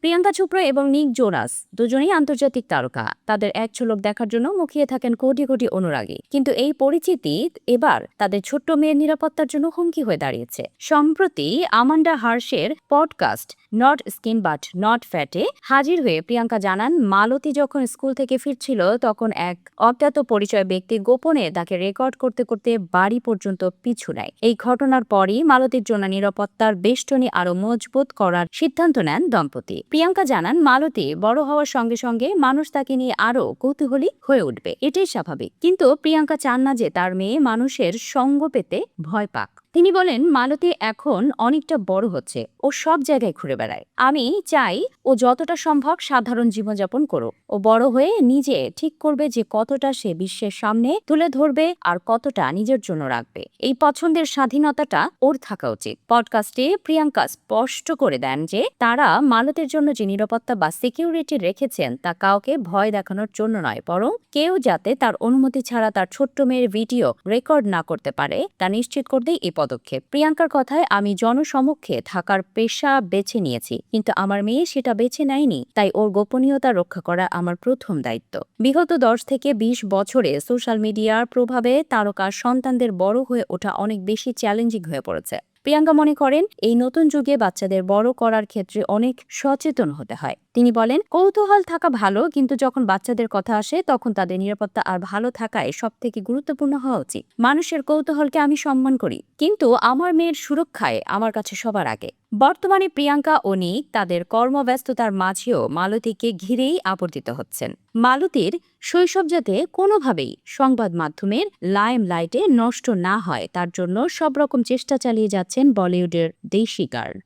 প্রিয়াঙ্কা চোপড়া এবং নিক জোনাস দুজনেই আন্তর্জাতিক তারকা। তাদের এক ঝলক দেখার জন্য মুখিয়ে থাকেন কোটি কোটি অনুরাগী। কিন্তু এই পরিচিতি এবার তাদের ছোট্ট মেয়ের নিরাপত্তার জন্য হুমকি হয়ে দাঁড়িয়েছে। সম্প্রতি আমান্ডা হার্শের podcast not skin but not ফ্যাটে হাজির হয়ে প্রিয়াঙ্কা জানান, মালতী যখন স্কুল থেকে ফিরছিল তখন এক অজ্ঞাত পরিচয় ব্যক্তি গোপনে তাকে রেকর্ড করতে করতে বাড়ি পর্যন্ত পিছু নেয়। এই ঘটনার পরই মালতীর জন্য নিরাপত্তার বেষ্টনী আরো মজবুত করার সিদ্ধান্ত নেন দম্পতি। প্রিয়াঙ্কা জানান, মালতী বড় হওয়ার সঙ্গে সঙ্গে মানুষ তাকে নিয়ে আরো কৌতূহলী হয়ে উঠবে, এটাই স্বাভাবিক। কিন্তু প্রিয়াঙ্কা চান না যে তার মেয়ে মানুষের সঙ্গ পেতে ভয় পাক। তিনি বলেন, মালতী এখন অনেকটা বড় হচ্ছে, ও সব জায়গায় ঘুরে বেড়ায়। আমি চাই ও যতটা সম্ভব সাধারণ জীবনযাপন করুক। ও বড় হয়ে নিজে ঠিক করবে যে কতটা সে বিশ্বের সামনে তুলে ধরবে আর কতটা নিজের জন্য রাখবে। এই পছন্দের স্বাধীনতাটা ওর থাকা উচিত। পডকাস্টে প্রিয়াঙ্কা স্পষ্ট করে দেন যে তারা মালতীর জন্য যে নিরাপত্তা বা সিকিউরিটি রেখেছেন তা কাউকে ভয় দেখানোর জন্য নয়, বরং কেউ যাতে তার অনুমতি ছাড়া তার ছোট্ট মেয়ের ভিডিও রেকর্ড না করতে পারে তা নিশ্চিত করতেই এই পদক্ষেপ। প্রিয়াঙ্কার কথায়, আমি জনসমক্ষে থাকার পেশা বেছে নিয়েছি, কিন্তু আমার মেয়ে সেটা বেছে নেয়নি, তাই ওর গোপনীয়তা রক্ষা করা আমার প্রথম দায়িত্ব। বিগত 10 থেকে 20 বছরে সোশ্যাল মিডিয়ার প্রভাবে তারকার সন্তানদের বড় হয়ে ওঠা অনেক বেশি চ্যালেঞ্জিং হয়ে পড়েছে। প্রিয়াঙ্কা মনে করেন, এই নতুন যুগে বাচ্চাদের বড় করার ক্ষেত্রে অনেক সচেতন হতে হয়। তিনি বলেন, কৌতূহল থাকা ভালো, কিন্তু যখন বাচ্চাদের কথা আসে তখন তাদের নিরাপত্তা আর ভালো থাকায় সবথেকে গুরুত্বপূর্ণ হওয়া উচিত। মানুষের কৌতূহলকে আমি সম্মান করি, কিন্তু আমার মেয়ের সুরক্ষায় আমার কাছে সবার আগে। বর্তমানে প্রিয়াঙ্কা ও নিক তাদের কর্মব্যস্ততার মাঝেও মালতীকে ঘিরেই আবর্তিত হচ্ছেন। মালতীর শৈশব যাতে কোনোভাবেই সংবাদ মাধ্যমের লাইমলাইটে নষ্ট না হয় তার জন্য সব রকম চেষ্টা চালিয়ে যাচ্ছেন বলিউডের দেশি গার্ল।